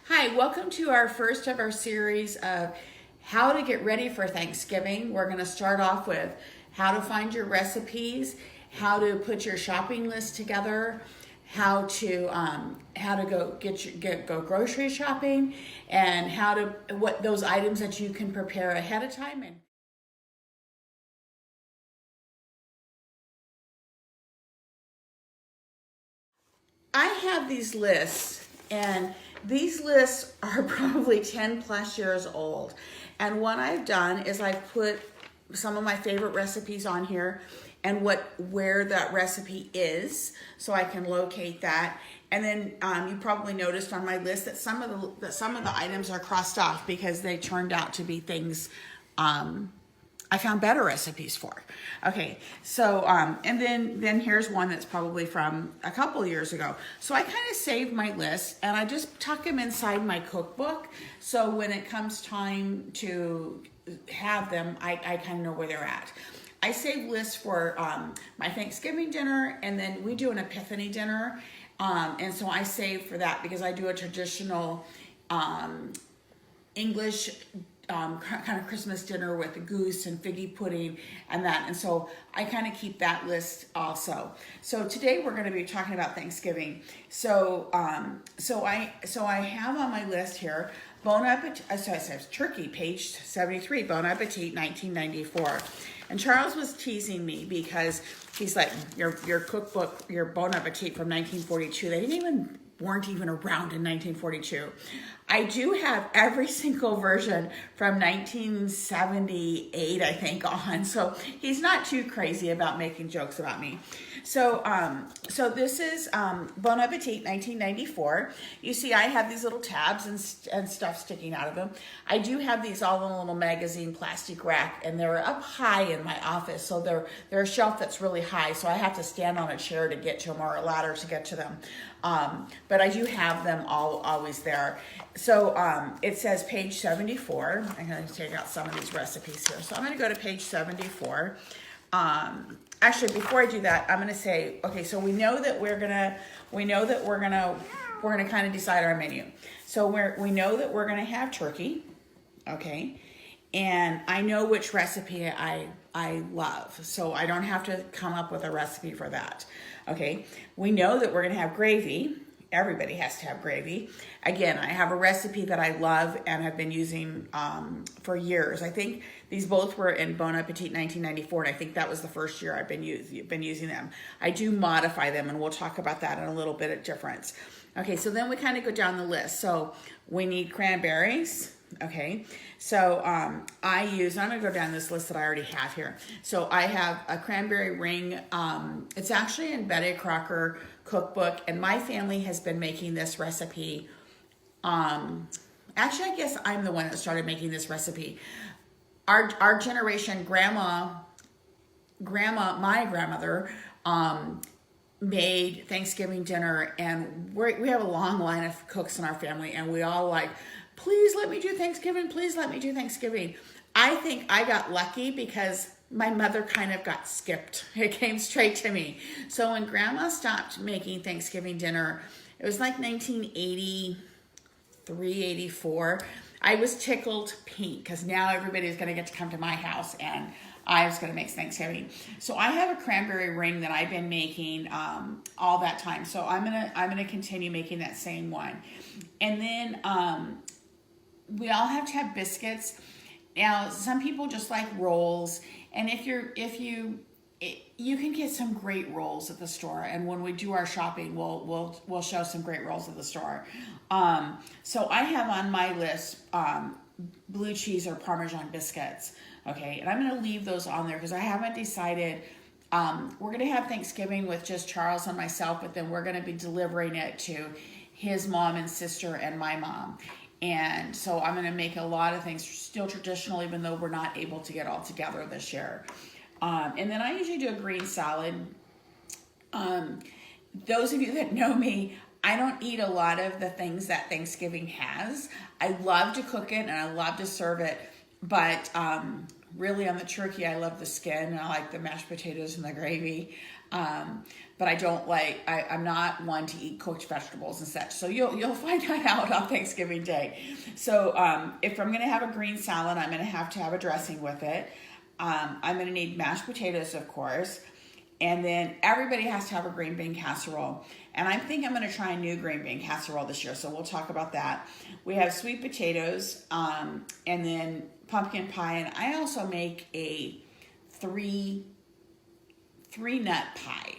Hi, welcome to our first of our series of how to get ready for Thanksgiving. We're going to start off with how to find your recipes, how to put your shopping list together, how to go grocery shopping, and what those items that you can prepare ahead of time. And I have these lists, and these lists are probably 10 plus years old. And what I've done is I've put some of my favorite recipes on here and where that recipe is, so I can locate that. And then you probably noticed on my list that some of the items are crossed off because they turned out to be things I found better recipes for. Okay, so and then here's one that's probably from a couple years ago. So I kind of saved my list and I just tuck them inside my cookbook. So when it comes time to have them, I kind of know where they're at. I save lists for my Thanksgiving dinner, and then we do an Epiphany dinner. And so I save for that because I do a traditional English kind of Christmas dinner with a goose and figgy pudding and that. And so I kind of keep that list also. So today we're going to be talking about Thanksgiving. So I have on my list here Bon Appetit, turkey, page 73, Bon Appetit, 1994. And Charles was teasing me because he's like, your cookbook, your Bon Appetit from 1942, weren't even around in 1942. I do have every single version from 1978, I think, on. So he's not too crazy about making jokes about me. So this is Bon Appetit 1994. You see, I have these little tabs and stuff sticking out of them. I do have these all in a little magazine plastic rack, and they're up high in my office. So they're a shelf that's really high, so I have to stand on a chair to get to them or a ladder to get to them. But I do have them always there. So it says page 74. I'm going to take out some of these recipes here. So I'm going to go to page 74. Actually, before I do that, I'm going to say, okay, so we know that we're gonna kind of decide our menu. So we know that we're going to have turkey, okay, and I know which recipe I love, so I don't have to come up with a recipe for that. Okay, we know that we're going to have gravy. Everybody has to have gravy. Again, I have a recipe that I love and have been using for years. I think these both were in Bon Appetit 1994, and I think that was the first year I've been using them. I do modify them, and we'll talk about that in a little bit of difference. Okay, so then we kind of go down the list. So we need cranberries. Okay, so I'm going to go down this list that I already have here. So I have a cranberry ring. It's actually in Betty Crocker cookbook, and my family has been making this recipe. Actually, I guess I'm the one that started making this recipe. Our generation, my grandmother, made Thanksgiving dinner, and we have a long line of cooks in our family, and we all like, please let me do Thanksgiving. Please let me do Thanksgiving. I think I got lucky because my mother kind of got skipped. It came straight to me. So when Grandma stopped making Thanksgiving dinner, it was like 1983, 84. I was tickled pink because now everybody's going to get to come to my house, and I was going to make Thanksgiving. So I have a cranberry ring that I've been making all that time. So I'm gonna continue making that same one, and then we all have to have biscuits. Now, some people just like rolls, and you can get some great rolls at the store. And when we do our shopping, we'll show some great rolls at the store. So I have on my list blue cheese or Parmesan biscuits. Okay, and I'm going to leave those on there because I haven't decided. We're going to have Thanksgiving with just Charles and myself, but then we're going to be delivering it to his mom and sister and my mom. And so I'm going to make a lot of things still traditional, even though we're not able to get all together this year. And then I usually do a green salad. Those of you that know me, I don't eat a lot of the things that Thanksgiving has. I love to cook it and I love to serve it. But really on the turkey, I love the skin and I like the mashed potatoes and the gravy. But I don't like, I'm not one to eat cooked vegetables and such. So you'll find that out on Thanksgiving Day. So if I'm gonna have a green salad, I'm gonna have to have a dressing with it. I'm gonna need mashed potatoes, of course. And then everybody has to have a green bean casserole. And I think I'm gonna try a new green bean casserole this year. So we'll talk about that. We have sweet potatoes, and then pumpkin pie. And I also make a three nut pie.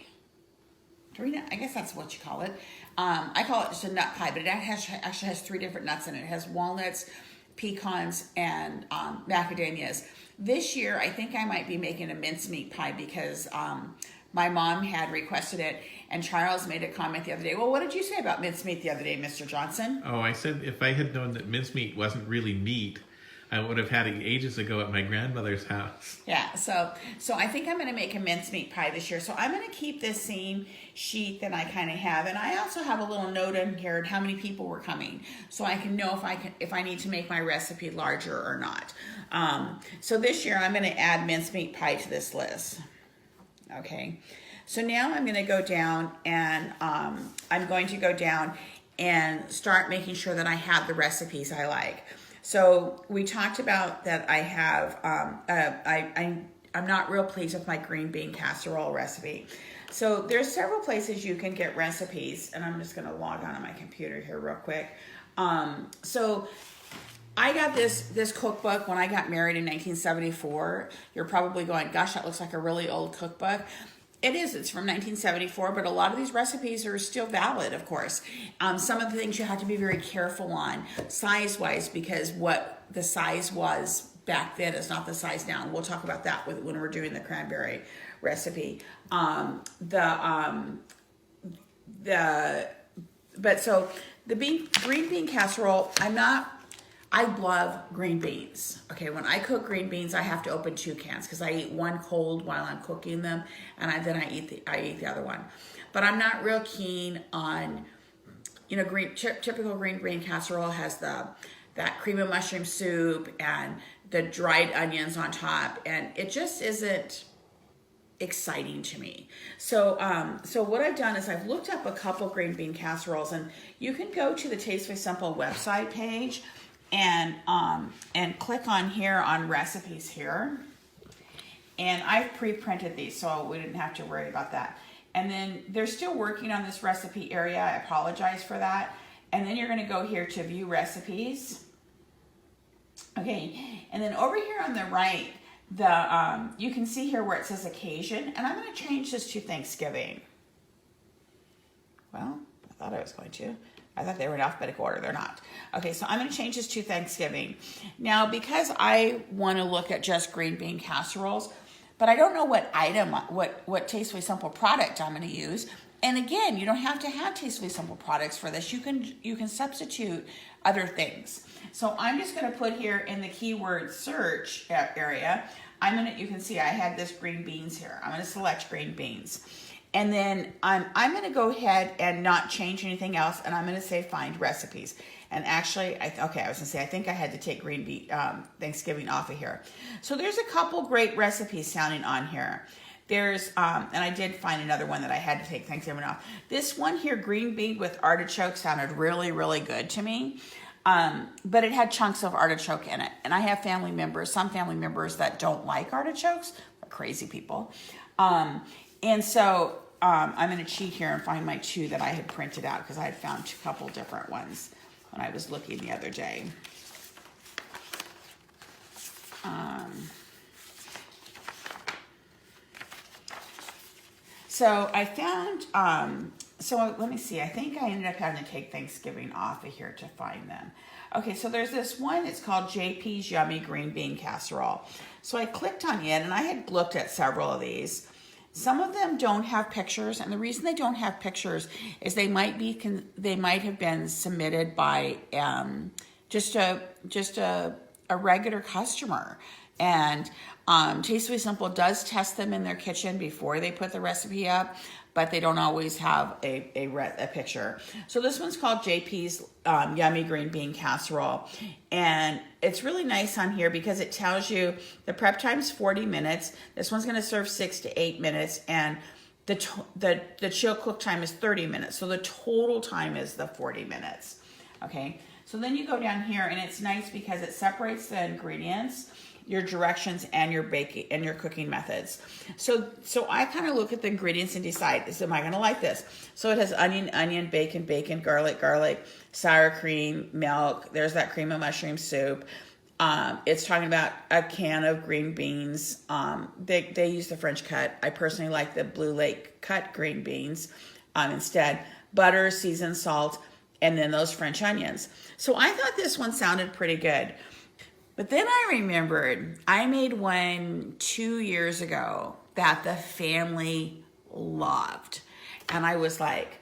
I guess that's what you call it. I call it just a nut pie, but it actually has 3 different nuts in it. It has walnuts, pecans, and macadamias. This year, I think I might be making a mincemeat pie because my mom had requested it, and Charles made a comment the other day. Well, what did you say about mincemeat the other day, Mr. Johnson? Oh, I said if I had known that mincemeat wasn't really meat, I would have had it ages ago at my grandmother's house. Yeah, so I think I'm going to make a mincemeat pie this year. So I'm going to keep this same sheet that I kind of have, and I also have a little note in here how many people were coming, so I can know if I need to make my recipe larger or not. So this year I'm going to add mincemeat pie to this list. Okay, so now I'm going to go down and I'm going to go down and start making sure that I have the recipes I like. So we talked about that I have, I'm not real pleased with my green bean casserole recipe. So there's several places you can get recipes, and I'm just gonna log on to my computer here real quick. So I got this cookbook when I got married in 1974. You're probably going, gosh, that looks like a really old cookbook. It is. It's from 1974, but a lot of these recipes are still valid, of course. Some of the things you have to be very careful on, size-wise, because what the size was back then is not the size now. And we'll talk about that when we're doing the cranberry recipe. So the green bean casserole, I love green beans. Okay, when I cook green beans, I have to open 2 cans because I eat one cold while I'm cooking them, and then I eat the other one. But I'm not real keen on, typical green bean casserole has that cream of mushroom soup and the dried onions on top, and it just isn't exciting to me. So what I've done is I've looked up a couple green bean casseroles, and you can go to the Tastefully Simple website page and click on here on recipes here, and I've pre-printed these so we didn't have to worry about that. And then they're still working on this recipe area. I apologize for that. And then you're going to go here to view recipes. Okay, and then over here on the right, you can see here where it says occasion, and I'm going to change this to Thanksgiving. Well, I thought I was going to. I thought they were in alphabetical order. They're not. Okay, so I'm going to change this to Thanksgiving. Now, because I want to look at just green bean casseroles, but I don't know what Tastefully Simple product I'm going to use. And again, you don't have to have Tastefully Simple products for this. You can substitute other things. So I'm just going to put here in the keyword search area, you can see I had this green beans here. I'm going to select green beans. And then I'm going to go ahead and not change anything else, and I'm going to say find recipes. And actually, I think I had to take green bean Thanksgiving off of here. So there's a couple great recipes sounding on here. There's, and I did find another one that I had to take Thanksgiving off. This one here, green bean with artichoke, sounded really, really good to me. But it had chunks of artichoke in it. And I have some family members that don't like artichokes. They're crazy people. And so I'm going to cheat here and find my 2 that I had printed out because I had found a couple different ones when I was looking the other day. So I found, so let me see, I think I ended up having to take Thanksgiving off of here to find them. Okay, so there's this one, it's called JP's Yummy Green Bean Casserole. So I clicked on it, and I had looked at several of these. Some of them don't have pictures, and the reason they don't have pictures is they might have been submitted by just a regular customer. And Tastefully Simple does test them in their kitchen before they put the recipe up, but they don't always have a picture. So this one's called JP's Yummy Green Bean Casserole. And it's really nice on here because it tells you the prep time's 40 minutes. This one's going to serve 6 to 8 minutes. And the chill cook time is 30 minutes. So the total time is the 40 minutes. Okay. So then you go down here, and it's nice because it separates the ingredients, your directions, and your baking and your cooking methods. So I kind of look at the ingredients and decide, am I going to like this? So it has onion, bacon, garlic, sour cream, milk. There's that cream of mushroom soup. It's talking about a can of green beans. They use the French cut. I personally like the Blue Lake cut green beans instead. Butter, seasoned salt, and then those French onions. So I thought this one sounded pretty good. But then I remembered I made one 2 years ago that the family loved. And I was like,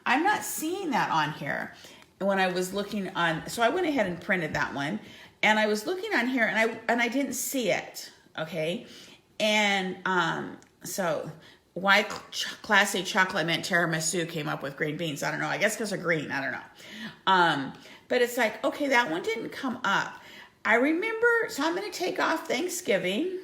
I'm not seeing that on here. And when I was looking on, so I went ahead and printed that one. And I was looking on here, and I didn't see it, okay? And so why Classy Chocolate Mint Tiramisu came up with green beans, I don't know. I guess because of green, I don't know. But it's like, okay, that one didn't come up. I remember, so I'm going to take off Thanksgiving,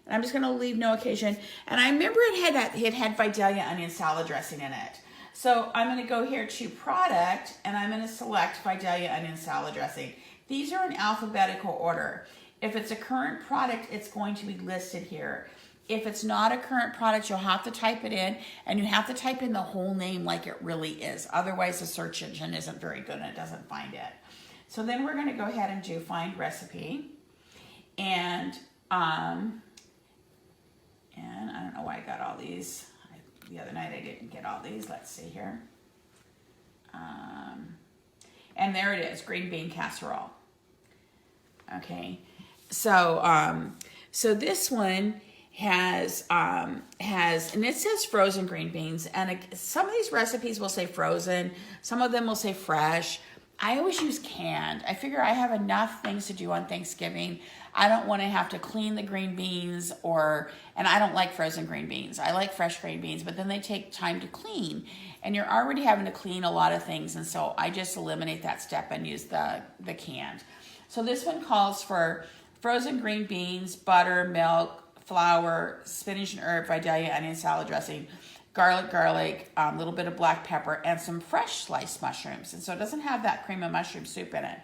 and I'm just going to leave no occasion. And I remember it had Vidalia onion salad dressing in it. So I'm going to go here to product, and I'm going to select Vidalia onion salad dressing. These are in alphabetical order. If it's a current product, it's going to be listed here. If it's not a current product, you'll have to type it in, and you have to type in the whole name like it really is. Otherwise, the search engine isn't very good and it doesn't find it. So then we're going to go ahead and do find recipe. And I don't know why I got all these. The other night I didn't get all these. Let's see here. And there it is, green bean casserole. Okay. So so this one has and it says frozen green beans, and some of these recipes will say frozen, some of them will say fresh. I always use canned. I figure I have enough things to do on Thanksgiving. I don't want to have to clean the green beans, and I don't like frozen green beans. I like fresh green beans, but then they take time to clean, and you're already having to clean a lot of things, and so I just eliminate that step and use the canned. So this one calls for frozen green beans, butter, milk, flour, spinach and herb, Vidalia onion salad dressing, garlic, a little bit of black pepper, and some fresh sliced mushrooms. And so it doesn't have that cream of mushroom soup in it.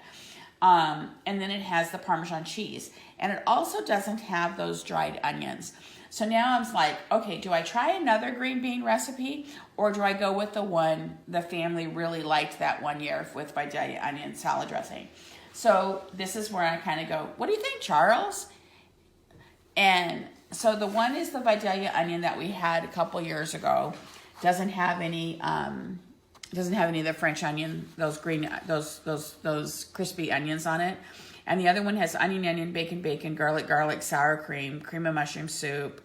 And then it has the Parmesan cheese. And it also doesn't have those dried onions. So now I'm like, okay, do I try another green bean recipe, or do I go with the one the family really liked that one year with Vidalia onion salad dressing? So this is where I kind of go, what do you think, Charles? And so the one is the Vidalia onion that we had a couple years ago. Doesn't have any of the French onion, those green, those crispy onions on it. And the other one has onion, bacon, garlic, sour cream of mushroom soup,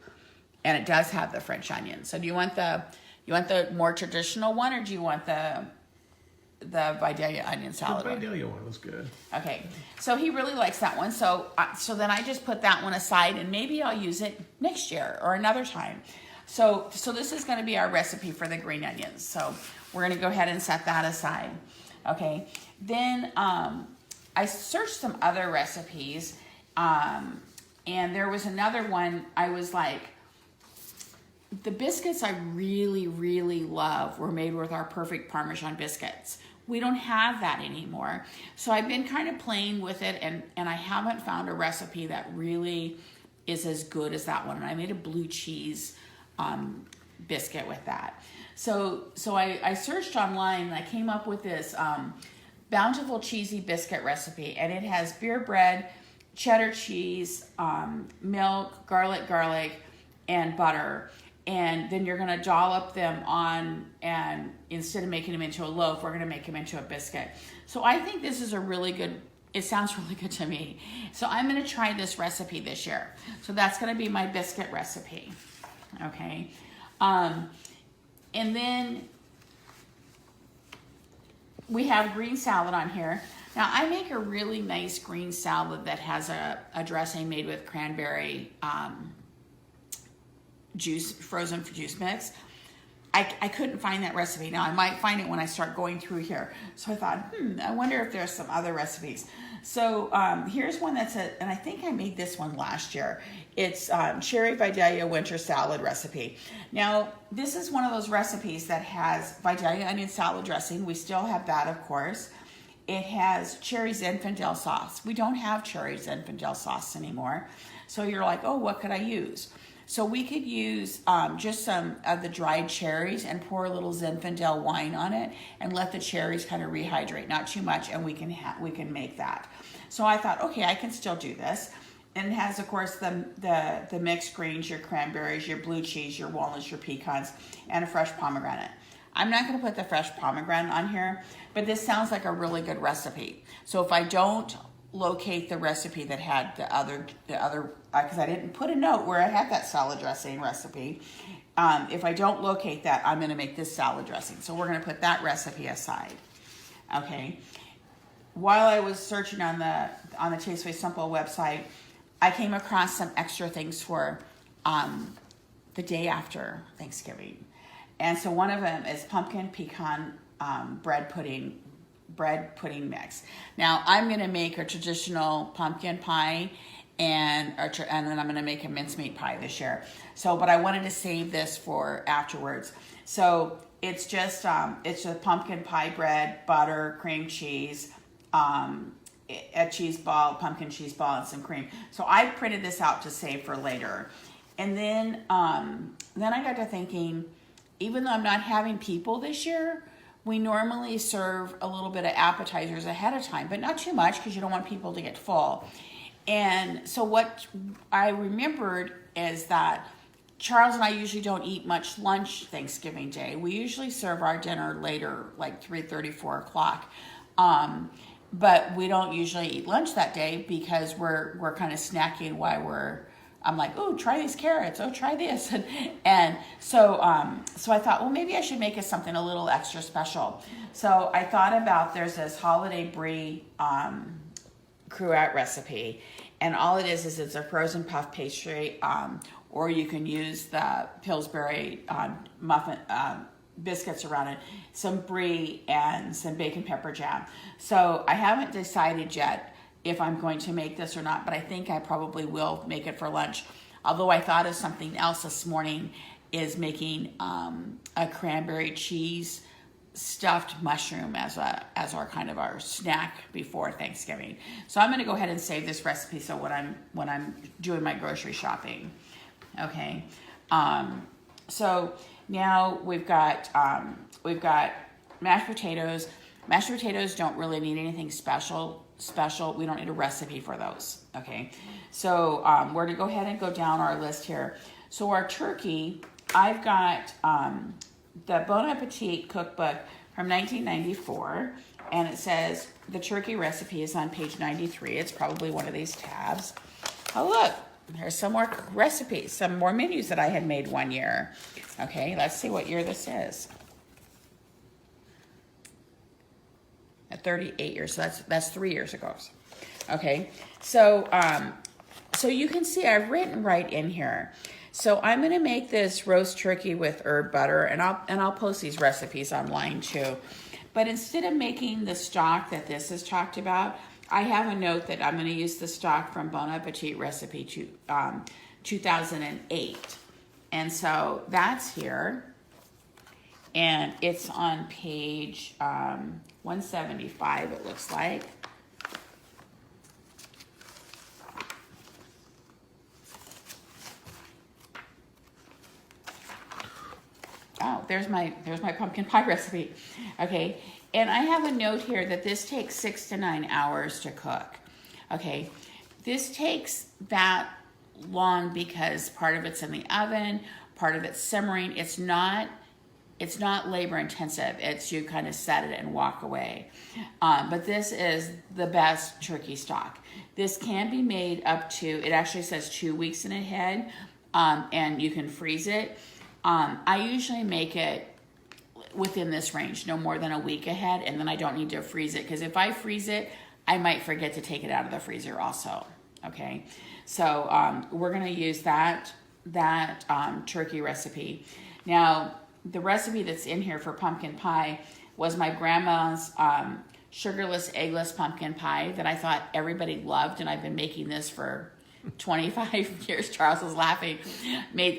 and it does have the French onion. So do you want the more traditional one, or do you want the Vidalia onion salad? The Vidalia one was good. Okay, so he really likes that one. So then I just put that one aside, and maybe I'll use it next year or another time. So this is going to be our recipe for the green onions. So we're going to go ahead and set that aside. Okay, then I searched some other recipes, and there was another one. I was like, the biscuits I really, really love were made with our perfect Parmesan biscuits. We don't have that anymore. So I've been kind of playing with it, and I haven't found a recipe that really is as good as that one. And I made a blue cheese biscuit with that. So I searched online, and I came up with this bountiful cheesy biscuit recipe, and it has beer bread, cheddar cheese, milk, garlic, and butter. And then you're going to dollop them on, and instead of making them into a loaf, we're going to make them into a biscuit. So I think this is it sounds really good to me. So I'm going to try this recipe this year. So that's going to be my biscuit recipe. Okay. And then we have green salad on here. Now I make a really nice green salad that has a dressing made with cranberry, juice, frozen juice mix. I couldn't find that recipe. Now I might find it when I start going through here. So I thought, I wonder if there's some other recipes. So here's one and I think I made this one last year. It's cherry Vidalia winter salad recipe. Now this is one of those recipes that has Vidalia onion salad dressing. We still have that, of course. It has cherry Zinfandel sauce. We don't have cherry Zinfandel sauce anymore. So you're like, oh, what could I use? So we could use just some of the dried cherries and pour a little Zinfandel wine on it and let the cherries kind of rehydrate, not too much, and we can make that. So I thought, okay, I can still do this. And it has, of course, the mixed greens, your cranberries, your blue cheese, your walnuts, your pecans, and a fresh pomegranate. I'm not going to put the fresh pomegranate on here, but this sounds like a really good recipe. So if I don't locate the recipe that had the other because I didn't put a note where I had that salad dressing recipe. If I don't locate that, I'm going to make this salad dressing. So we're going to put that recipe aside. Okay. While I was searching on the Taste Way Simple website, I came across some extra things for the day after Thanksgiving. And so one of them is pumpkin pecan bread pudding mix. Now I'm going to make a traditional pumpkin pie and then I'm going to make a mincemeat pie this year. So, but I wanted to save this for afterwards. So it's just it's a pumpkin pie bread, butter, cream cheese, a cheese ball, pumpkin cheese ball, and some cream. So I printed this out to save for later. And then I got to thinking, even though I'm not having people this year, we normally serve a little bit of appetizers ahead of time, but not too much because you don't want people to get full. And so what I remembered is that Charles and I usually don't eat much lunch Thanksgiving Day. We usually serve our dinner later, like 3:30, 4 o'clock. But we don't usually eat lunch that day because we're kind of snacking while I'm like, oh, try these carrots. Oh, try this. And so I thought, well, maybe I should make it something a little extra special. So I thought about, there's this holiday brie cruet recipe. And all it is it's a frozen puff pastry, or you can use the Pillsbury muffin biscuits around it, some brie, and some bacon pepper jam. So I haven't decided yet if I'm going to make this or not, but I think I probably will make it for lunch. Although I thought of something else this morning, is making a cranberry cheese stuffed mushroom as our kind of our snack before Thanksgiving. So I'm going to go ahead and save this recipe so when I'm doing my grocery shopping. Okay. So now we've got mashed potatoes. Mashed potatoes don't really need anything special. We don't need a recipe for those. Okay. So we're going to go ahead and go down our list here. So our turkey, I've got the Bon Appetit cookbook from 1994, and it says the turkey recipe is on page 93. It's probably one of these tabs. Oh, look, there's some more recipes, some more menus that I had made one year. Okay, let's see what year this is. At 38 years, so that's 3 years ago. Okay, so you can see I've written right in here. So I'm going to make this roast turkey with herb butter, and I'll post these recipes online too. But instead of making the stock that this is talked about, I have a note that I'm going to use the stock from Bon Appetit recipe 2008. And so that's here. And it's on page 175, it looks like. Oh, there's my pumpkin pie recipe. Okay, and I have a note here that this takes 6 to 9 hours to cook. Okay, this takes that long because part of it's in the oven, part of it's simmering. It's not labor intensive. It's you kind of set it and walk away. But this is the best turkey stock. This can be made up to, it actually says 2 weeks in ahead, and you can freeze it. I usually make it within this range, no more than a week ahead, and then I don't need to freeze it, because if I freeze it, I might forget to take it out of the freezer also. Okay, so we're going to use that turkey recipe. Now, the recipe that's in here for pumpkin pie was my grandma's sugarless, eggless pumpkin pie that I thought everybody loved, and I've been making this for 25 years. Charles is laughing.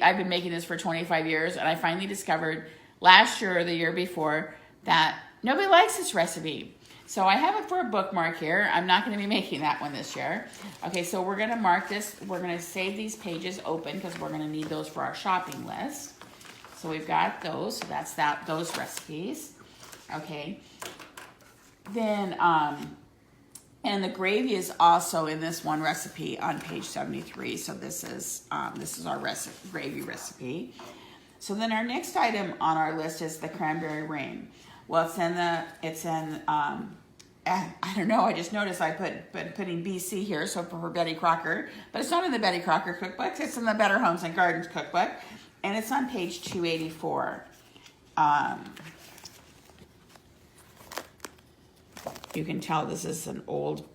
I've been making this for 25 years, and I finally discovered last year or the year before that nobody likes this recipe. So I have it for a bookmark here. I'm not going to be making that one this year. Okay, so we're going to mark this. We're going to save these pages open because we're going to need those for our shopping list. So we've got those. So that's those recipes. Okay. Then, and the gravy is also in this one recipe on page 73. So this is our gravy recipe. So then our next item on our list is the cranberry ring. Well, it's in I don't know, I just noticed I putting BC here, so for Betty Crocker, but it's not in the Betty Crocker cookbook, it's in the Better Homes and Gardens cookbook, and it's on page 284. You can tell this is an old,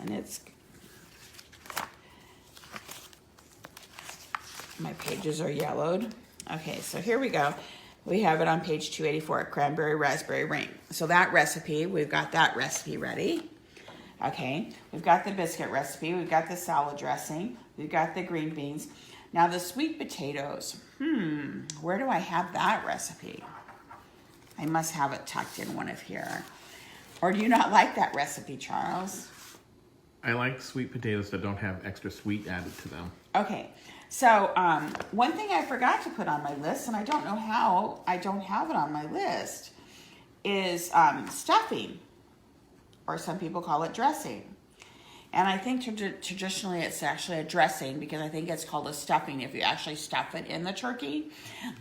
and it's, my pages are yellowed. Okay, so here we go. We have it on page 284, cranberry raspberry ring. So that recipe, we've got that recipe ready. Okay, we've got the biscuit recipe, we've got the salad dressing, we've got the green beans. Now the sweet potatoes, where do I have that recipe? I must have it tucked in one of here. Or do you not like that recipe, Charles? I like sweet potatoes that don't have extra sweet added to them. Okay, so one thing I forgot to put on my list, and I don't know how I don't have it on my list, is stuffing, or some people call it dressing. And I think traditionally it's actually a dressing because I think it's called a stuffing if you actually stuff it in the turkey.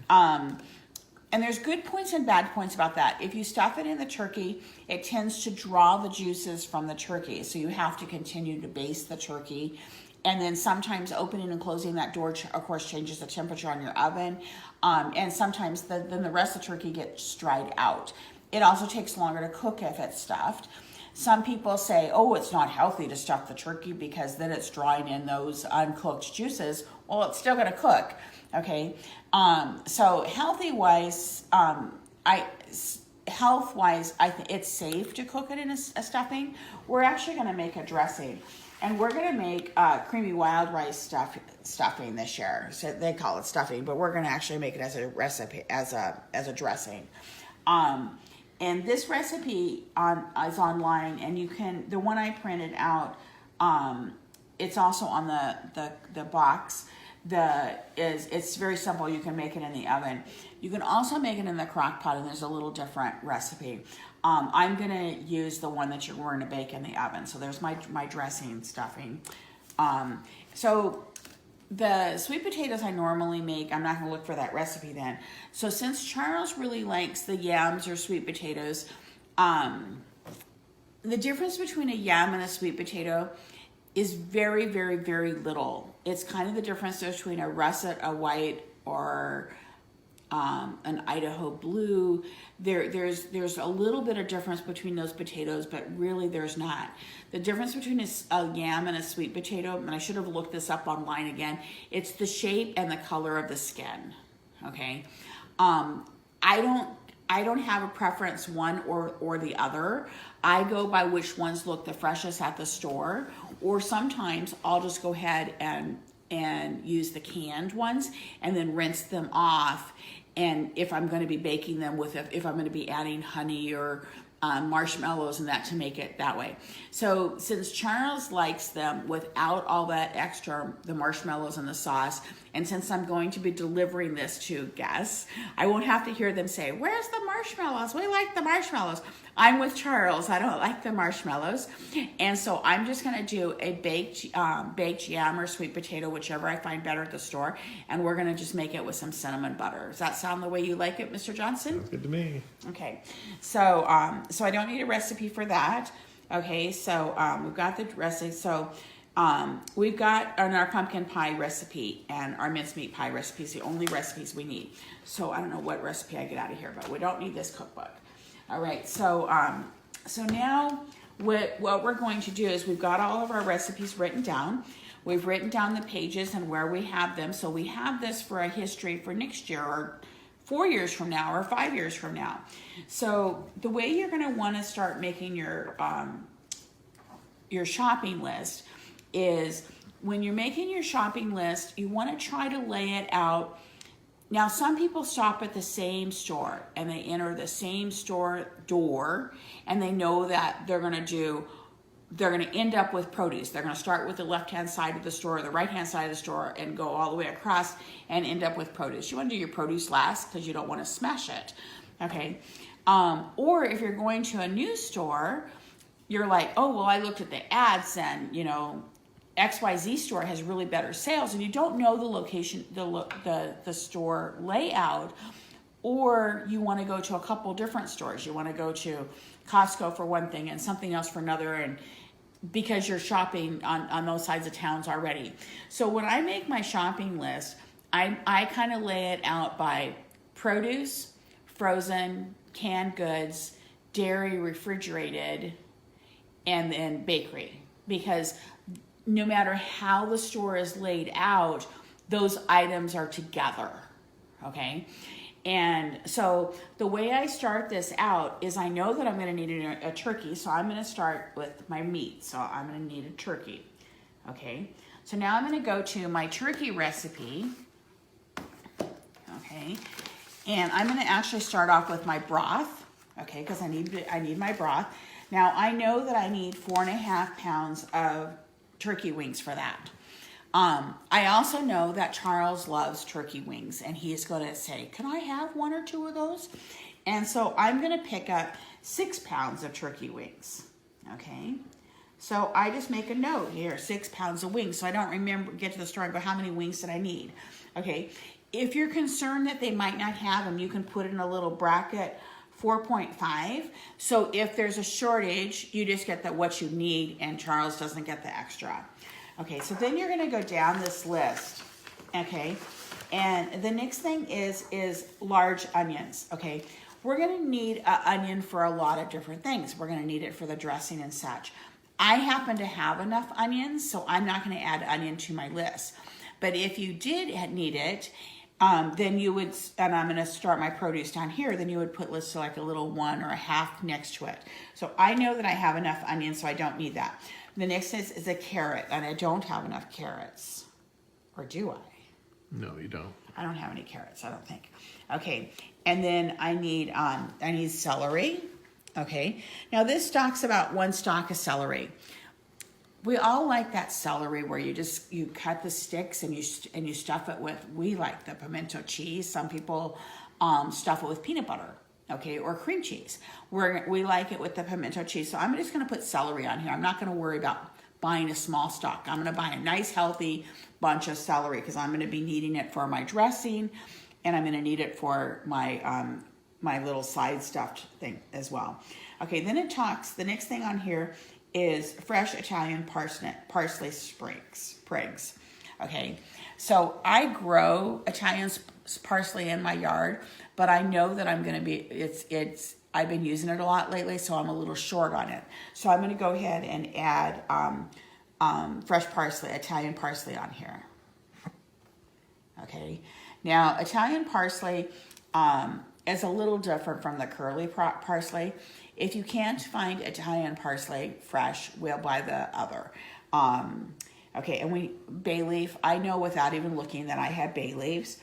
And there's good points and bad points about that. If you stuff it in the turkey, it tends to draw the juices from the turkey. So you have to continue to baste the turkey. And then sometimes opening and closing that door, of course, changes the temperature on your oven. And sometimes then the rest of the turkey gets dried out. It also takes longer to cook if it's stuffed. Some people say, oh, it's not healthy to stuff the turkey because then it's drawing in those uncooked juices. Well, it's still going to cook, okay? So health-wise, I think it's safe to cook it in a stuffing. We're actually going to make a dressing, and we're going to make creamy wild rice stuffing this year. So they call it stuffing, but we're going to actually make it as a recipe, as a dressing. And this recipe is online, and you can, the one I printed out, it's also on the box. It's very simple. You can make it in the oven. You can also make it in the crock pot, and there's a little different recipe. I'm gonna use the one that we're gonna bake in the oven. So there's my dressing stuffing. So the sweet potatoes I normally make, I'm not gonna look for that recipe then. So since Charles really likes the yams or sweet potatoes, the difference between a yam and a sweet potato is very, very, very little. It's kind of the difference between a russet, a white, or an Idaho blue. There's a little bit of difference between those potatoes, but really there's not. The difference between a yam and a sweet potato, and I should have looked this up online again, it's the shape and the color of the skin, okay? I don't have a preference one or the other. I go by which ones look the freshest at the store, or sometimes I'll just go ahead and use the canned ones and then rinse them off. And if I'm going to be baking them if I'm going to be adding honey or marshmallows and that, to make it that way. So since Charles likes them without all that extra, the marshmallows and the sauce, and since I'm going to be delivering this to guests, I won't have to hear them say, where's the marshmallows? We like the marshmallows. I'm with Charles. I don't like the marshmallows. And so I'm just going to do a baked yam or sweet potato, whichever I find better at the store. And we're going to just make it with some cinnamon butter. Does that sound the way you like it, Mr. Johnson? Sounds good to me. Okay. So I don't need a recipe for that. Okay. So we've got the recipe. So we've got our pumpkin pie recipe and our mincemeat pie recipes, the only recipes we need. So I don't know what recipe I get out of here, but we don't need this cookbook. All right, so now what we're going to do is we've got all of our recipes written down. We've written down the pages and where we have them. So we have this for a history for next year, or 4 years from now, or 5 years from now. So the way you're going to want to start making your shopping list is, when you're making your shopping list, you want to try to lay it out. Now, some people stop at the same store and they enter the same store door, and they know that they're going to end up with produce. They're going to start with the left-hand side of the store or the right-hand side of the store and go all the way across and end up with produce. You want to do your produce last because you don't want to smash it, okay? Or if you're going to a new store, you're like, oh, well, I looked at the ads and, you know, XYZ store has really better sales, and you don't know the location, the store layout, or you want to go to a couple different stores. You want to go to Costco for one thing and something else for another, and because you're shopping on those sides of towns already. So when I make my shopping list, I kind of lay it out by produce, frozen, canned goods, dairy, refrigerated, and then bakery, because no matter how the store is laid out, those items are together, okay? And so the way I start this out is, I know that I'm going to need a turkey, so I'm going to start with my meat. So I'm going to need a turkey, okay? So now I'm going to go to my turkey recipe, okay? And I'm going to actually start off with my broth, okay, because I need my broth. Now, I know that I need 4.5 pounds of turkey wings for that. I also know that Charles loves turkey wings, and he's going to say, can I have 1 or 2 of those? And so I'm going to pick up 6 pounds of turkey wings, okay? So I just make a note here, 6 pounds of wings, so I don't get to the store and go, how many wings did I need? Okay, if you're concerned that they might not have them, you can put in a little bracket, 4.5. So if there's a shortage, you just get what you need, and Charles doesn't get the extra. Okay, so then you're gonna go down this list, okay? And the next thing is large onions, okay? We're gonna need an onion for a lot of different things. We're gonna need it for the dressing and such. I happen to have enough onions, so I'm not gonna add onion to my list. But if you did need it, then you would, and I'm going to start my produce down here, then you would put, let's say, like a little 1 or a half next to it. So I know that I have enough onions, so I don't need that. The next is a carrot, and I don't have enough carrots. Or do I? No, you don't. I don't have any carrots, I don't think. Okay, and then I need celery. Okay, now this stock's about 1 stalk of celery. We all like that celery where you cut the sticks and you stuff it with, we like the pimento cheese. Some people stuff it with peanut butter, okay, or cream cheese. We like it with the pimento cheese. So I'm just going to put celery on here. I'm not going to worry about buying a small stalk. I'm going to buy a nice healthy bunch of celery because I'm going to be needing it for my dressing, and I'm going to need it for my my little side stuffed thing as well. Okay, then it talks, the next thing on here is fresh Italian parsley sprigs. Okay, so I grow Italian parsley in my yard, but I know that I'm going to be, I've been using it a lot lately, so I'm a little short on it. So I'm going to go ahead and add fresh parsley, Italian parsley on here. Okay, now Italian parsley is a little different from the Karalee parsley. If you can't find Italian parsley fresh, we'll buy the other. Okay, and bay leaf, I know without even looking that I have bay leaves.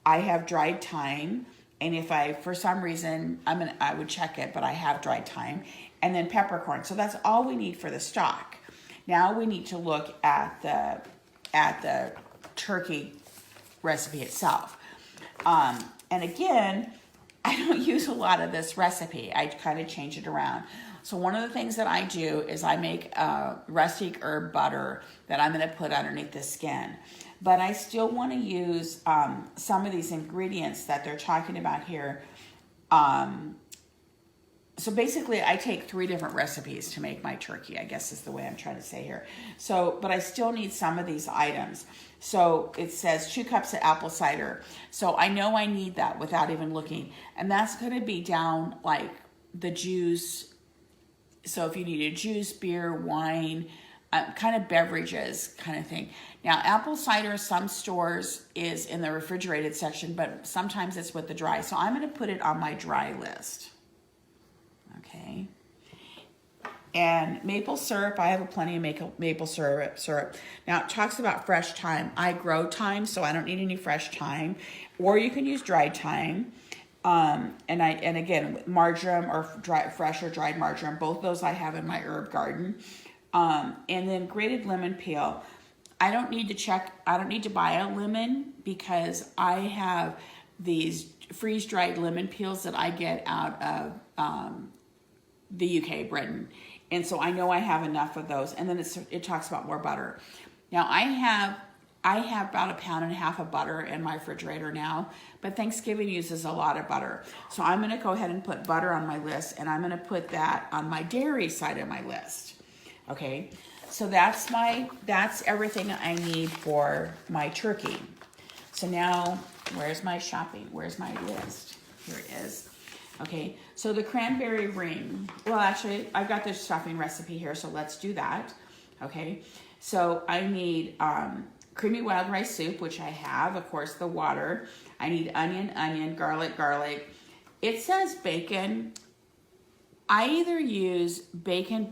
I have dried thyme, and if for some reason, I would check it, but I have dried thyme. And then peppercorn, so that's all we need for the stock. Now we need to look at the turkey recipe itself. And again, I don't use a lot of this recipe. I kind of change it around. So one of the things that I do is I make rustic herb butter that I'm going to put underneath the skin. But I still want to use some of these ingredients that they're talking about here. So basically, I take 3 different recipes to make my turkey, I guess is the way I'm trying to say here. So, but I still need some of these items. So it says 2 cups of apple cider. So I know I need that without even looking. And that's going to be down like the juice. So if you need a juice, beer, wine, kind of beverages kind of thing. Now, apple cider, some stores is in the refrigerated section, but sometimes it's with the dry. So I'm going to put it on my dry list. Okay. And maple syrup, I have plenty of maple syrup. Now, it talks about fresh thyme. I grow thyme, so I don't need any fresh thyme. Or you can use dried thyme. And again, marjoram or fresh or dried marjoram, both those I have in my herb garden. And then grated lemon peel. I don't need to buy a lemon because I have these freeze-dried lemon peels that I get out of the UK, Britain. And so I know I have enough of those. And then it talks about more butter. Now I have about 1.5 pounds of butter in my refrigerator now, but Thanksgiving uses a lot of butter. So I'm going to go ahead and put butter on my list, and I'm going to put that on my dairy side of my list. Okay, so that's everything I need for my turkey. So now, where's my shopping? Where's my list? Here it is. Okay, so the cranberry ring. Well, actually, I've got the stuffing recipe here, so let's do that. Okay, so I need creamy wild rice soup, which I have, of course, the water. I need onion, garlic. It says bacon. I either use bacon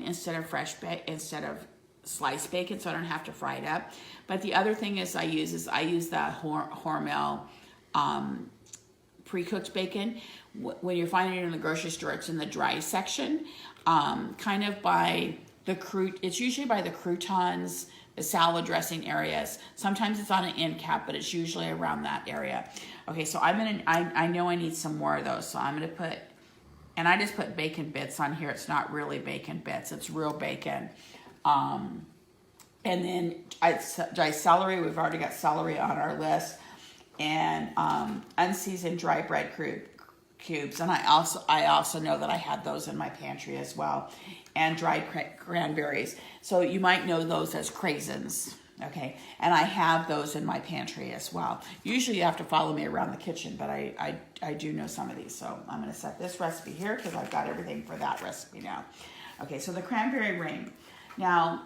instead of sliced bacon, so I don't have to fry it up. But the other thing I use the Hormel pre-cooked bacon. When you're finding it in the grocery store, it's in the dry section, kind of by it's usually by the croutons, the salad dressing areas. Sometimes it's on an end cap, but it's usually around that area. Okay, so I know I need some more of those, so I'm gonna put, and I just put bacon bits on here. It's not really bacon bits, it's real bacon. And then dry celery, we've already got celery on our list, and unseasoned dry bread cubes, and I also know that I had those in my pantry as well, and dried cranberries. So you might know those as craisins, okay? And I have those in my pantry as well. Usually you have to follow me around the kitchen, but I do know some of these. So I'm going to set this recipe here because I've got everything for that recipe now. Okay, so the cranberry ring. Now,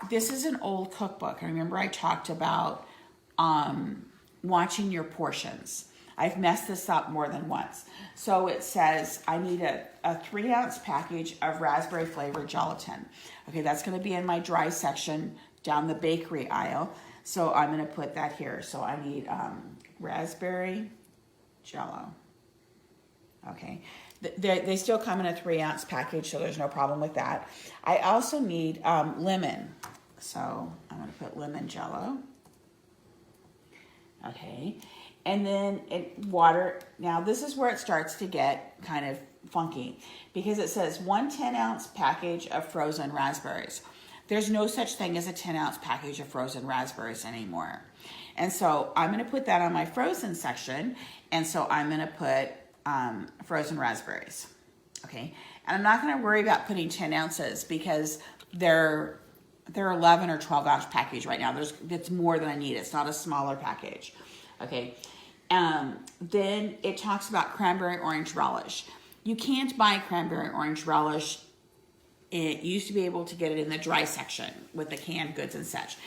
this is an old cookbook. I remember I talked about watching your portions. I've messed this up more than once. So it says I need a 3-ounce package of raspberry flavored gelatin. Okay, that's going to be in my dry section down the bakery aisle. So I'm going to put that here. So I need raspberry jello. Okay, they still come in a 3-ounce package, so there's no problem with that. I also need lemon. So I'm going to put lemon jello. Okay. And then water. Now this is where it starts to get kind of funky because it says 1 10-ounce package of frozen raspberries. There's no such thing as a 10-ounce package of frozen raspberries anymore. And so I'm going to put that on my frozen section. And so I'm going to put frozen raspberries. Okay. And I'm not going to worry about putting 10 ounces because they're 11 or 12-ounce package right now. It's more than I need. It's not a smaller package. Okay. Then it talks about cranberry orange relish. You can't buy cranberry orange relish. It used to be able to get it in the dry section with the canned goods and such.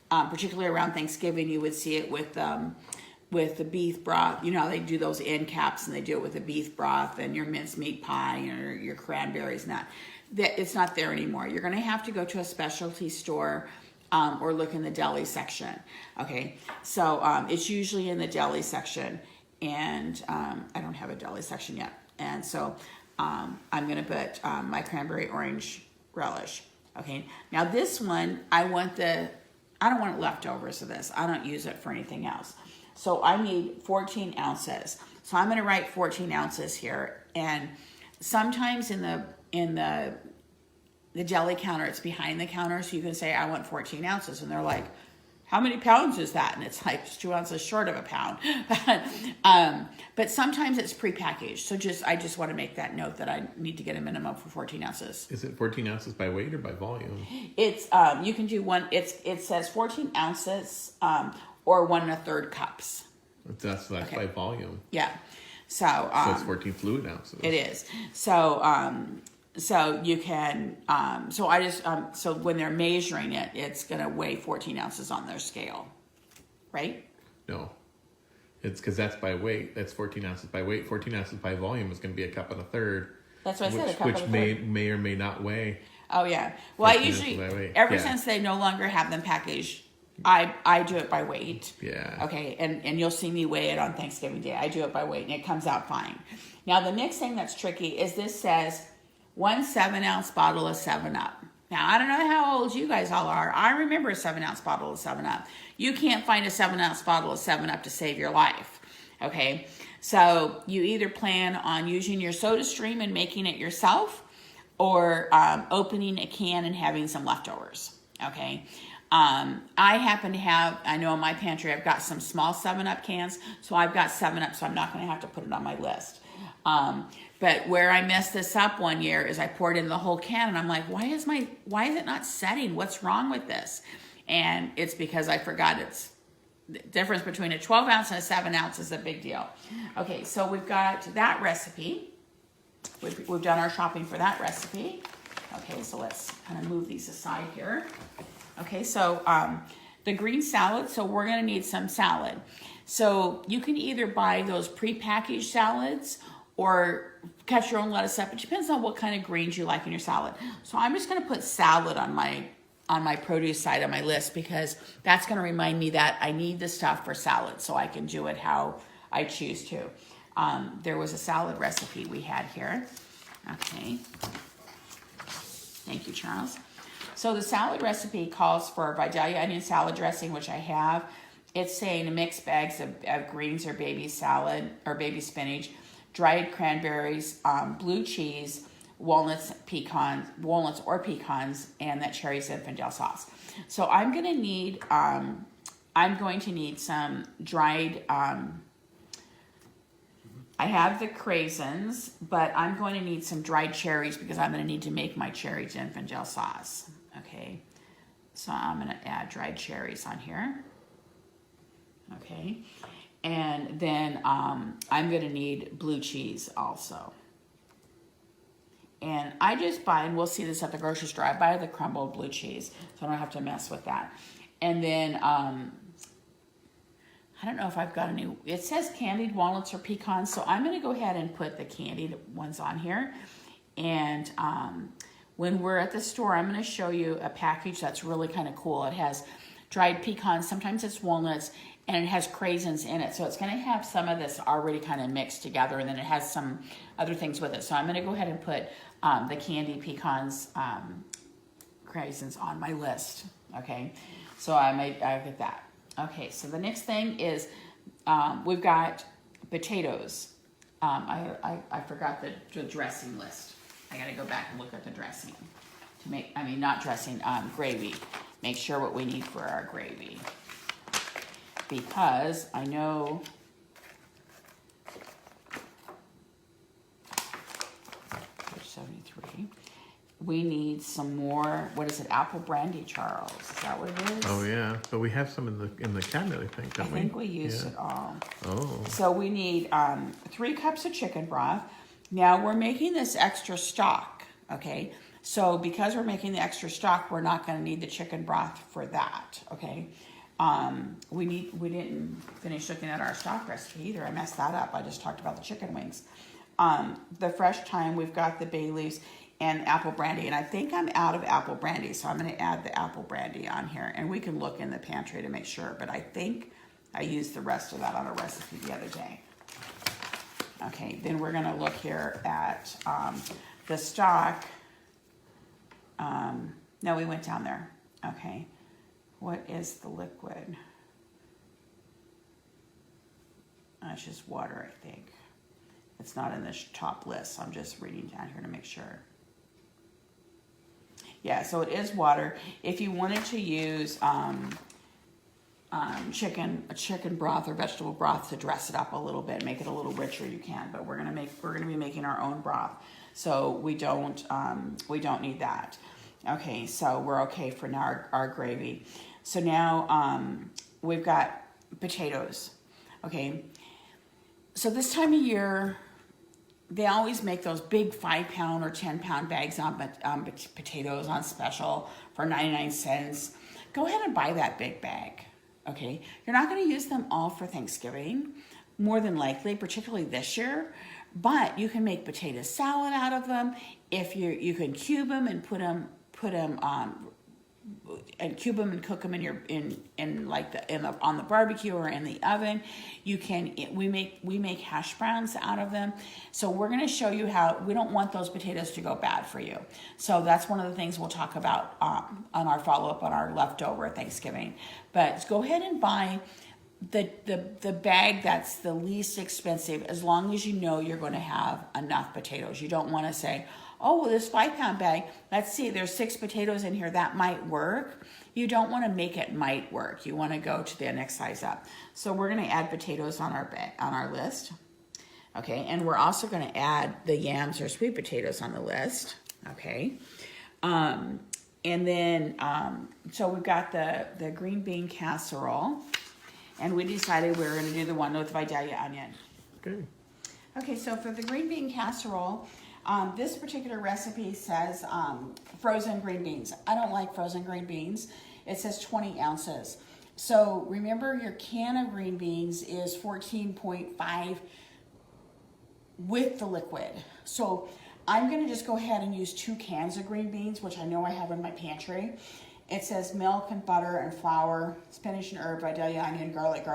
Particularly around Thanksgiving, you would see it with the beef broth. You know how they do those end caps, and they do it with the beef broth and your mincemeat pie and your cranberries and that. It's not there anymore. You're going to have to go to a specialty store or look in the deli section. Okay, so it's usually in the deli section, and I don't have a deli section yet. And so I'm going to put my cranberry orange relish. Okay, now this one, I don't want leftovers of this. I don't use it for anything else. So I need 14 ounces. So I'm going to write 14 ounces here. And sometimes in the deli counter, it's behind the counter, so you can say, I want 14 ounces. And they're like, how many pounds is that? And it's like, it's 2 ounces short of a pound. But sometimes it's prepackaged. So I just want to make that note that I need to get a minimum for 14 ounces. Is it 14 ounces by weight or by volume? It's, you can do one, it says 14 ounces or 1 1/3 cups. That's okay. By volume. Yeah. So it's 14 fluid ounces. It is. So So you can, so when they're measuring it, it's going to weigh 14 ounces on their scale, right? No. It's because that's by weight. That's 14 ounces by weight. 14 ounces by volume is going to be a cup and a third. That's what I said, a cup which and a third. may or may not weigh. Oh, yeah. Well, I 14 usually, ounces by weight. ever Yeah. since they no longer have them packaged, I do it by weight. Yeah. Okay, and you'll see me weigh it on Thanksgiving Day. I do it by weight, and it comes out fine. Now, the next thing that's tricky is this says 1 7-ounce bottle of 7-Up. Now, I don't know how old you guys all are. I remember a 7-ounce bottle of 7-Up. You can't find a 7-ounce bottle of 7-Up to save your life. Okay, so you either plan on using your soda stream and making it yourself, or opening a can and having some leftovers. Okay, I happen to have, I know in my pantry I've got some small 7-Up cans, so I've got 7-Up, so I'm not going to have to put it on my list. But where I messed this up one year is I poured in the whole can, and I'm like, why is it not setting? What's wrong with this? And it's because I forgot it's the difference between a 12 ounce and a 7 ounce is a big deal. Okay, so we've got that recipe. We've done our shopping for that recipe. Okay, so let's kind of move these aside here. Okay, so the green salad, so we're gonna need some salad. So you can either buy those prepackaged salads or cut your own lettuce up. It depends on what kind of greens you like in your salad. So I'm just gonna put salad on my produce side of my list because that's gonna remind me that I need the stuff for salad so I can do it how I choose to. There was a salad recipe we had here. Okay. Thank you, Charles. So the salad recipe calls for Vidalia onion salad dressing, which I have. It's saying mixed bags of greens or baby salad or baby spinach, dried cranberries, blue cheese, walnuts or pecans, and that cherry Zinfandel sauce. So I'm going to need some dried. I have the craisins, but I'm going to need some dried cherries because I'm going to need to make my cherry Zinfandel sauce. Okay, so I'm going to add dried cherries on here. Okay, and then I'm going to need blue cheese also. And I just buy, and we'll see this at the grocery store, I buy the crumbled blue cheese, so I don't have to mess with that. And then, I don't know if I've got any, it says candied walnuts or pecans, so I'm going to go ahead and put the candied ones on here. And when we're at the store, I'm going to show you a package that's really kind of cool. It has dried pecans, sometimes it's walnuts, and it has craisins in it. So it's going to have some of this already kind of mixed together, and then it has some other things with it. So I'm going to go ahead and put the candied pecans, craisins on my list. Okay, so I get that. Okay, so the next thing is we've got potatoes. I forgot the dressing list. I got to go back and look at the dressing to make, not dressing, gravy. Make sure what we need for our gravy. Because I know page 73. We need some more, what is it, apple brandy, Charles? Is that what it is? Oh yeah, but we have some in the cabinet, I think, don't we? I think we used it all. Oh. So we need 3 cups of chicken broth. Now we're making this extra stock, okay? So because we're making the extra stock, we're not going to need the chicken broth for that, okay? We didn't finish looking at our stock recipe either. I messed that up. I just talked about the chicken wings. The fresh thyme, we've got the bay leaves and apple brandy, and I think I'm out of apple brandy, so I'm going to add the apple brandy on here, and we can look in the pantry to make sure, but I think I used the rest of that on a recipe the other day. Okay, then we're going to look here at the stock. No, we went down there. Okay, what is the liquid? It's just water, I think. It's not in this top list, so I'm just reading down here to make sure. Yeah, so it is water. If you wanted to use chicken broth or vegetable broth to dress it up a little bit, make it a little richer, you can. But we're gonna be making our own broth, so we don't need that. Okay, so we're okay for now our gravy. So now we've got potatoes. Okay, so this time of year, they always make those big 5-pound or 10-pound bags on potatoes on special for 99 cents. Go ahead and buy that big bag, okay? You're not going to use them all for Thanksgiving, more than likely, particularly this year, but you can make potato salad out of them. If you can cube them and put them and cube them and cook them on the barbecue or in the oven. We make hash browns out of them. So we're going to show you how we don't want those potatoes to go bad for you. So that's one of the things we'll talk about on our follow-up on our leftover Thanksgiving. But go ahead and buy the bag that's the least expensive, as long as you know you're going to have enough potatoes. You don't want to say, oh, well, this 5-pound bag, let's see, there's 6 potatoes in here, that might work. You don't want to make it might work. You want to go to the next size up. So we're going to add potatoes on our list. Okay, and we're also going to add the yams or sweet potatoes on the list. Okay. And then, so we've got the green bean casserole, and we decided we were going to do the one with Vidalia onion. Good. Okay, so for the green bean casserole, this particular recipe says frozen green beans. I don't like frozen green beans. It says 20 ounces. So remember, your can of green beans is 14.5 with the liquid. So I'm going to just go ahead and use 2 cans of green beans, which I know I have in my pantry. It says milk and butter and flour, spinach and herb, Vidalia onion, garlic,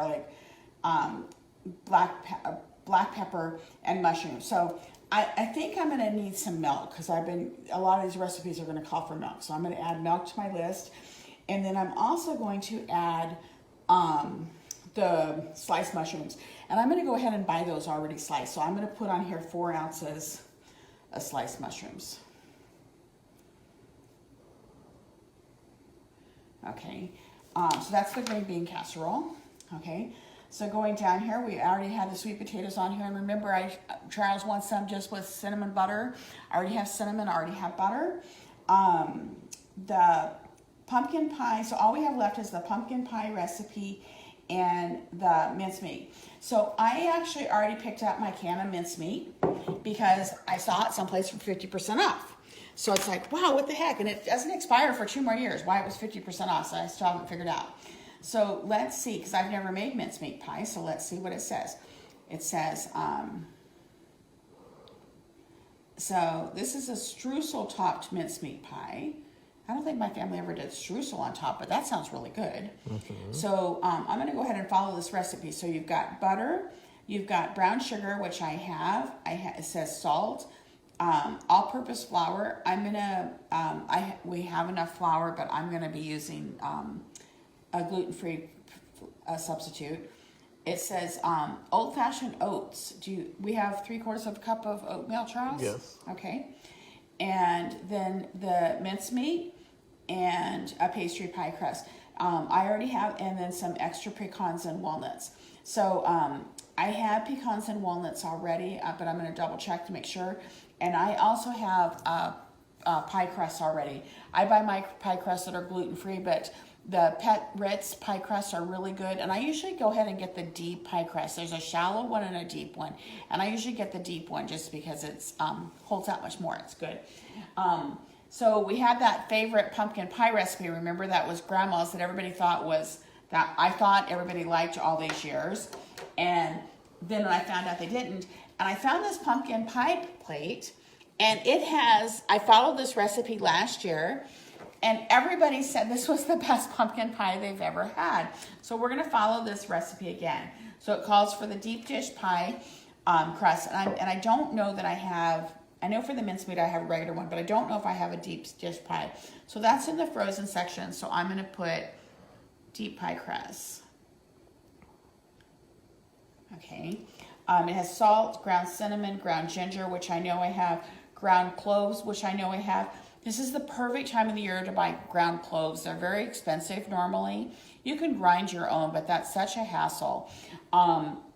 black pepper, and mushrooms. So I think I'm going to need some milk, because a lot of these recipes are going to call for milk. So I'm going to add milk to my list. And then I'm also going to add the sliced mushrooms. And I'm going to go ahead and buy those already sliced. So I'm going to put on here 4 ounces of sliced mushrooms. Okay, so that's the green bean casserole. Okay, so going down here, we already had the sweet potatoes on here. And remember, Charles wants some just with cinnamon butter. I already have cinnamon, I already have butter. The pumpkin pie, so all we have left is the pumpkin pie recipe and the mincemeat. So I actually already picked up my can of mincemeat because I saw it someplace for 50% off. So it's like, wow, what the heck? And it doesn't expire for 2 more years. Why it was 50% off, so I still haven't figured out. So let's see, because I've never made mincemeat pie, so let's see what it says. It says, so this is a streusel-topped mincemeat pie. I don't think my family ever did streusel on top, but that sounds really good. Mm-hmm. So I'm going to go ahead and follow this recipe. So you've got butter, you've got brown sugar, which I have. It says salt. All-purpose flour. We have enough flour, but I'm going to be using a gluten-free substitute. It says old-fashioned oats. We have 3/4 cup of oatmeal, Charles? Yes. Okay. And then the mincemeat and a pastry pie crust. I already have, and then some extra pecans and walnuts. So I have pecans and walnuts already, but I'm going to double check to make sure. And I also have pie crusts already. I buy my pie crusts that are gluten-free, but the Pet Ritz pie crusts are really good. And I usually go ahead and get the deep pie crust. There's a shallow one and a deep one. And I usually get the deep one just because it's holds out much more. It's good. So we had that favorite pumpkin pie recipe. Remember, that was Grandma's that everybody thought was, that I thought everybody liked all these years. And then when I found out they didn't, and I found this pumpkin pie plate, and I followed this recipe last year, and everybody said this was the best pumpkin pie they've ever had. So we're gonna follow this recipe again. So it calls for the deep dish pie crust, and I don't know that I know for the mincemeat I have a regular one, but I don't know if I have a deep dish pie. So that's in the frozen section, so I'm gonna put deep pie crust. Okay. It has salt, ground cinnamon, ground ginger, which I know I have, ground cloves, which I know I have. This is the perfect time of the year to buy ground cloves. They're very expensive normally. You can grind your own, but that's such a hassle.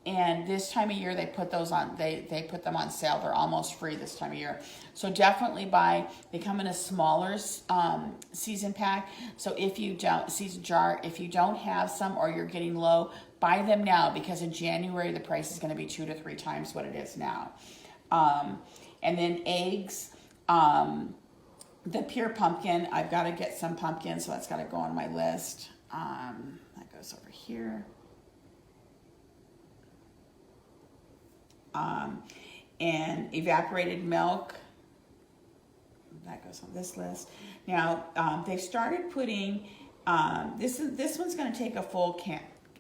And this time of year, they put those on. They put them on sale. They're almost free this time of year. So definitely buy. They come in a smaller season pack. So if you don't have some, or you're getting low, buy them now, because in January the price is going to be 2 to 3 times what it is now. And then eggs. The pure pumpkin, I've got to get some pumpkin, so that's got to go on my list. That goes over here. And evaporated milk, that goes on this list. Now, they've started putting, this one's going to take a full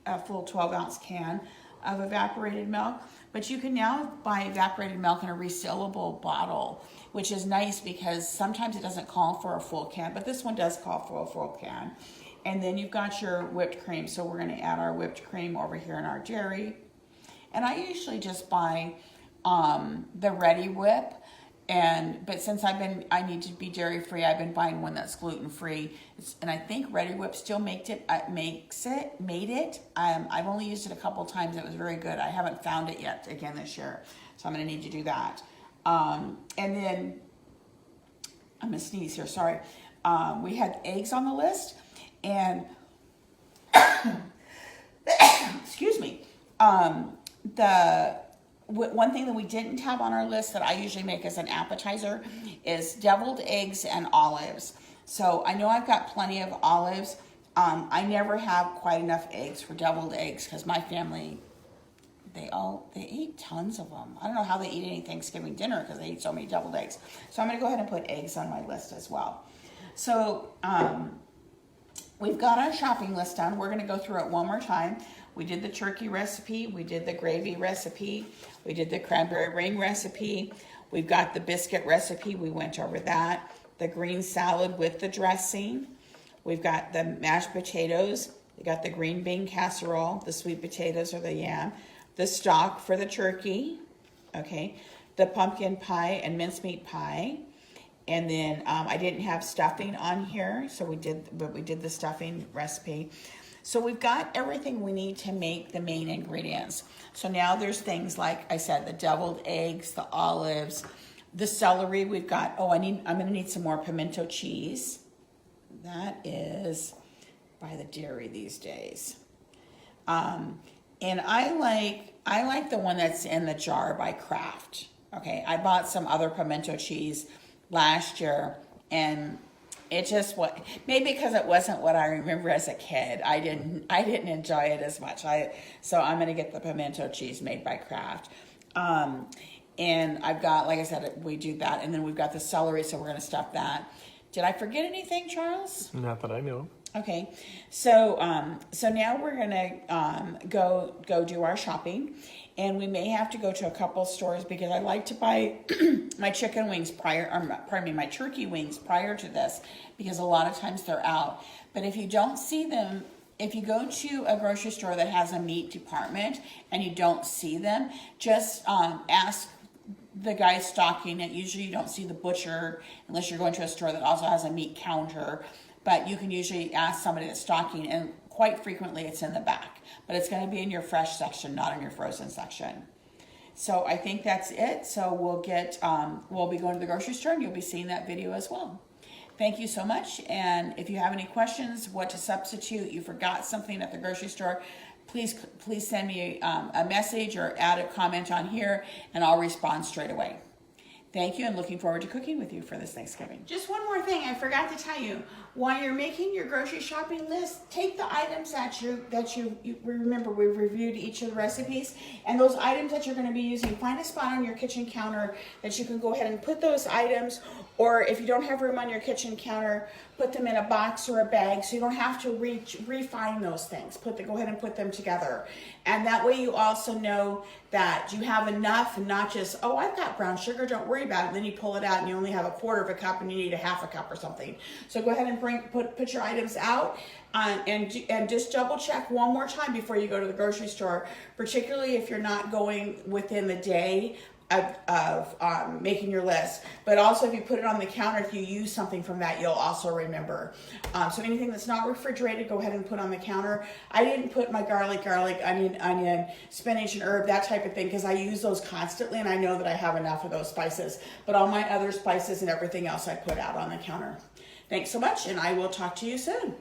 12-ounce can of evaporated milk, but you can now buy evaporated milk in a resealable bottle, which is nice because sometimes it doesn't call for a full can, but this one does call for a full can. And then you've got your whipped cream, so we're going to add our whipped cream over here in our dairy. And I usually just buy the Ready Whip, but since I need to be dairy free, I've been buying one that's gluten free. And I think Ready Whip still made it. I've only used it a couple times. It was very good. I haven't found it yet again this year, so I'm going to need to do that. And then I'm going to sneeze here. Sorry. We had eggs on the list, and excuse me. One thing that we didn't have on our list that I usually make as an appetizer is deviled eggs and olives. So I know I've got plenty of olives. I never have quite enough eggs for deviled eggs because my family, they eat tons of them. I don't know how they eat any Thanksgiving dinner because they eat so many deviled eggs. So I'm going to go ahead and put eggs on my list as well. So we've got our shopping list done. We're going to go through it one more time. We did the turkey recipe, we did the gravy recipe, we did the cranberry ring recipe, we've got the biscuit recipe, we went over that, the green salad with the dressing, we've got the mashed potatoes, we got the green bean casserole, the sweet potatoes or the yam, the stock for the turkey, okay, the pumpkin pie and mincemeat pie, and then I didn't have stuffing on here, so we did the stuffing recipe. So we've got everything we need to make the main ingredients. So now there's things like I said, the deviled eggs, the olives, the celery. We've got, I'm going to need some more pimento cheese. That is by the dairy these days. And I like the one that's in the jar by Kraft. Okay, I bought some other pimento cheese last year, and it just maybe because it wasn't what I remember as a kid. I didn't enjoy it as much. So I'm gonna get the pimento cheese made by Kraft. And I've got, like I said, we do that, and then we've got the celery, so we're gonna stuff that. Did I forget anything, Charles? Not that I know. Okay, so now we're gonna go do our shopping, and we may have to go to a couple stores because I like to buy my chicken wings my turkey wings prior to this because a lot of times they're out. But if you don't see them, if you go to a grocery store that has a meat department and you don't see them, just ask the guy stocking it. Usually you don't see the butcher unless you're going to a store that also has a meat counter. But you can usually ask somebody that's stocking, and quite frequently it's in the back. But it's going to be in your fresh section, not in your frozen section. So I think that's it. So we'll be going to the grocery store, and you'll be seeing that video as well. Thank you so much. And if you have any questions, what to substitute, you forgot something at the grocery store, please send me a message or add a comment on here, and I'll respond straight away. Thank you, and looking forward to cooking with you for this Thanksgiving. Just one more thing I forgot to tell you. While you're making your grocery shopping list, take the items that you remember, we reviewed each of the recipes, and those items that you're going to be using, find a spot on your kitchen counter that you can go ahead and put those items, or if you don't have room on your kitchen counter, put them in a box or a bag so you don't have to refine those things. Go ahead and put them together. And that way you also know that you have enough and not just, oh, I've got brown sugar, don't worry about it. And then you pull it out and you only have a quarter of a cup and you need a half a cup or something. So go ahead and put your items out and just double check one more time before you go to the grocery store, particularly if you're not going within the day of making your list. But also if you put it on the counter, if you use something from that, you'll also remember. So anything that's not refrigerated, go ahead and put on the counter. I didn't put my garlic, onion, spinach and herb, that type of thing, because I use those constantly and I know that I have enough of those spices. But all my other spices and everything else I put out on the counter. Thanks so much, and I will talk to you soon.